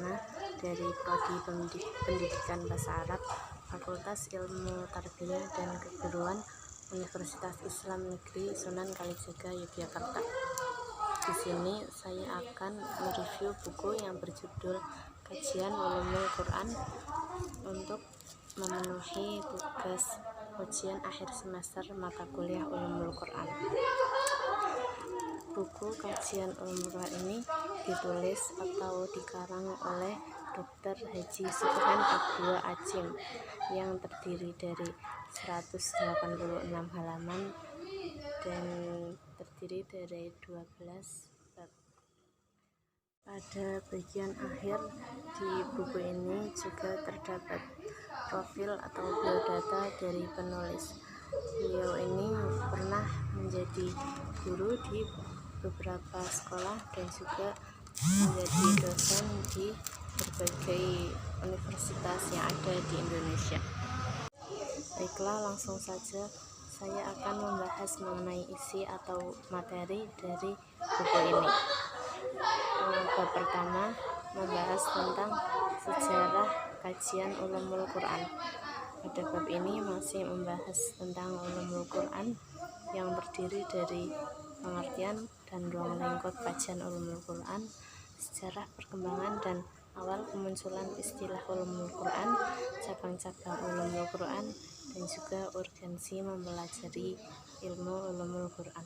Pratama dari Prodi Pendidikan Bahasa Arab, Fakultas Ilmu Tarbiyah dan Keguruan, Universitas Islam Negeri Sunan Kalijaga, Yogyakarta. Di sini saya akan mereview buku yang berjudul Kajian Ulumul Quran untuk memenuhi tugas ujian akhir semester mata kuliah Ulumul Quran. Buku Kajian Ulumul Quran ini ditulis atau dikarang oleh Dr. Haji Subhan Abdullah Achim yang terdiri dari 186 halaman dan terdiri dari 12 bab. Pada bagian akhir di buku ini juga terdapat profil atau biodata dari penulis. Beliau ini pernah menjadi guru di beberapa sekolah dan juga menjadi dosen di berbagai universitas yang ada di Indonesia. Baiklah, langsung saja saya akan membahas mengenai isi atau materi dari buku ini. Bab pertama membahas tentang sejarah kajian Ulumul Quran. Pada bab ini masih membahas tentang Ulumul Quran yang terdiri dari pengertian dan ruang lingkup kajian Ulumul Quran, sejarah perkembangan dan awal kemunculan istilah Ulumul Quran, cabang-cabang Ulumul Quran, dan juga urgensi mempelajari ilmu Ulumul Quran.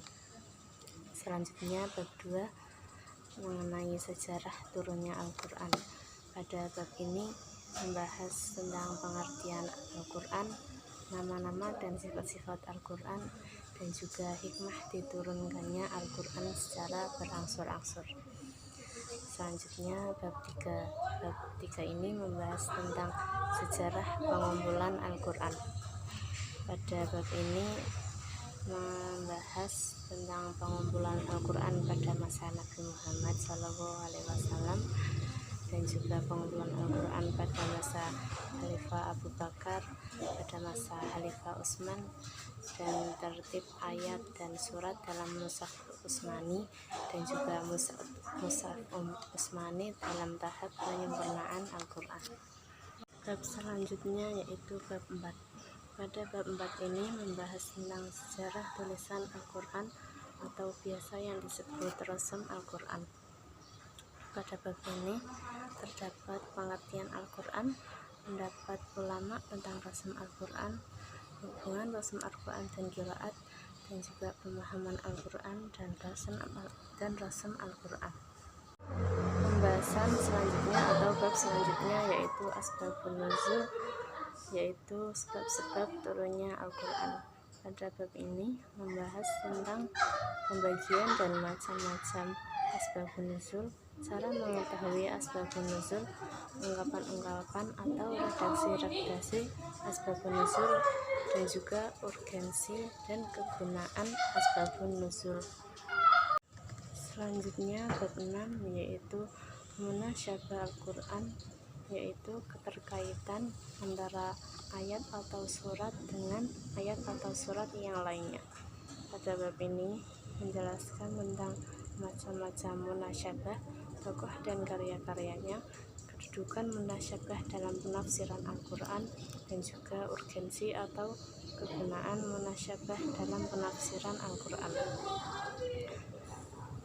Selanjutnya bab 2 mengenai sejarah turunnya Al-Quran. Pada bab ini membahas tentang pengertian Al-Quran, nama-nama dan sifat-sifat Al-Quran, dan juga hikmah diturunkannya Al-Quran secara berangsur-angsur. Selanjutnya bab 3. Bab 3 ini membahas tentang sejarah pengumpulan Al-Quran. Pada bab ini membahas tentang pengumpulan Al-Quran pada masa Nabi Muhammad SAW dan juga pengumpulan Al-Quran pada masa Khalifah Abu Bakar, pada masa Khalifah Utsman, dan tertib ayat dan surat dalam Mushaf Utsmani dan juga Mushaf Utsmani dalam tahap penyempurnaan Al-Quran. Bab selanjutnya yaitu bab 4. Pada bab 4 ini membahas tentang sejarah tulisan Al-Quran atau biasa yang disebut Rasm Al-Quran. Pada bab ini terdapat pengertian Al-Quran, pendapat ulama tentang Rasm Al-Quran, hubungan Rasm Al-Quran dan qiraat, dan juga pemahaman Al-Quran dan Rasm Al-Quran. Pembahasan selanjutnya atau bab selanjutnya yaitu Asbabun Nuzul, yaitu sebab-sebab turunnya Al-Quran. Pada bab ini membahas tentang pembagian dan macam-macam Asbabun Nuzul, cara mengetahui Asbabun Nuzul, ungkapan-ungkapan atau redaksi-redaksi Asbabun Nuzul, dan juga urgensi dan kegunaan Asbabun Nuzul. Selanjutnya bab 6 yaitu Munasyabah Al-Quran, yaitu keterkaitan antara ayat atau surat dengan ayat atau surat yang lainnya. Pada bab ini menjelaskan tentang macam-macam munasyabah, tokoh dan karya-karyanya, kedudukan munasyabah dalam penafsiran Al-Quran, dan juga urgensi atau kegunaan munasyabah dalam penafsiran Al-Quran.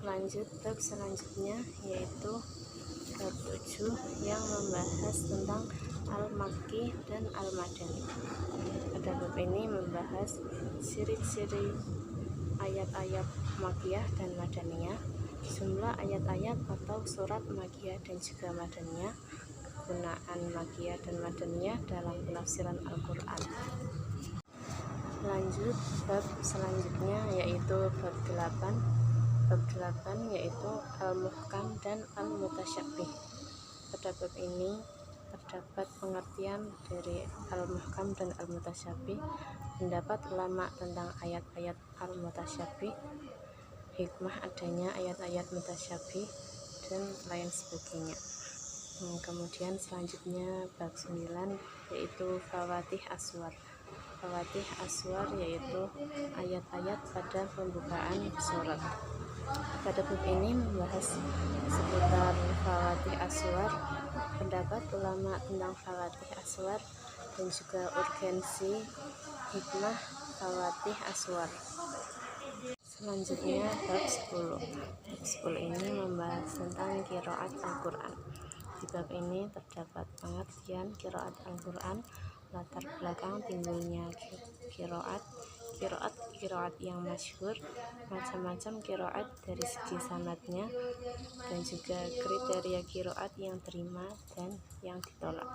Lanjut bab selanjutnya yaitu bab 7 yang membahas tentang Al-Makki dan Al-Madani. Pada bab ini membahas ciri-ciri ayat-ayat Makkiyah dan Madaniyah, jumlah ayat-ayat atau surat Makkiyah dan juga Madaniyah, kegunaan Makkiyah dan Madaniyah dalam penafsiran Al-Quran. Lanjut bab selanjutnya yaitu bab 8. Bab 8 yaitu Al-Muhkam dan Al-Mutasyabih. Pada bab ini terdapat pengertian dari Al-Muhkam dan Al-Mutasyabih, pendapat ulama tentang ayat-ayat Al-Mutasyabih, hikmah adanya ayat-ayat mutasyabih, dan lain sebagainya. Kemudian selanjutnya bab 9 yaitu Fawatih Aswar. Fawatih Aswar yaitu ayat-ayat pada pembukaan surat. Pada bab ini membahas seputar Fawatih Aswar, pendapat ulama tentang Fawatih Aswar, dan juga urgensi hikmah Fawatih Aswar. Selanjutnya bab 10. Bab 10 ini membahas tentang qiraat Al-Quran. Di bab ini terdapat pengertian qiraat Al-Quran, latar belakang timbulnya qiraat yang masyhur, macam-macam qiraat dari segi sanadnya, dan juga kriteria qiraat yang terima dan yang ditolak.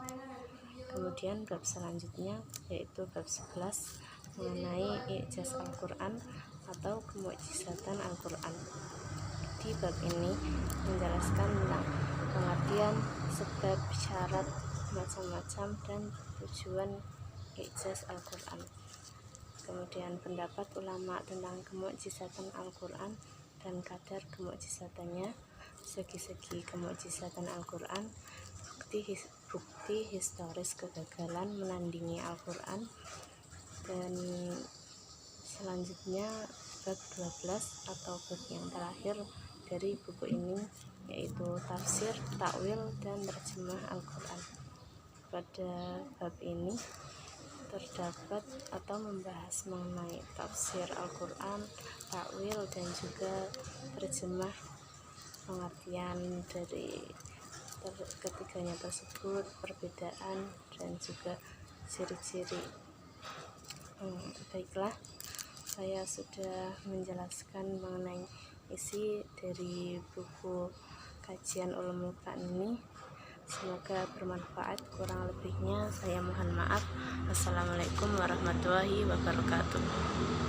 Kemudian bab selanjutnya yaitu bab 11 mengenai i'jaz Al-Quran atau kemukjizatan Al-Quran. Di bab ini menjelaskan tentang pengertian, sebab, syarat, macam-macam, dan tujuan i'jaz Al-Quran. Kemudian pendapat ulama tentang kemukjizatan Al-Quran dan kadar kemukjizatannya, segi-segi kemukjizatan Al-Quran, bukti historis kegagalan menandingi Al-Quran, dan selanjutnya bab 12 atau bab yang terakhir dari buku ini yaitu tafsir, takwil, dan terjemah Al-Quran. Pada bab ini terdapat atau membahas mengenai tafsir Al-Quran, takwil, dan juga terjemah, pengertian dari ketiganya tersebut, perbedaan, dan juga ciri-ciri. Baiklah, saya sudah menjelaskan mengenai isi dari buku kajian Ulumul Quran ini. Semoga bermanfaat, kurang lebihnya saya mohon maaf. Assalamualaikum warahmatullahi wabarakatuh.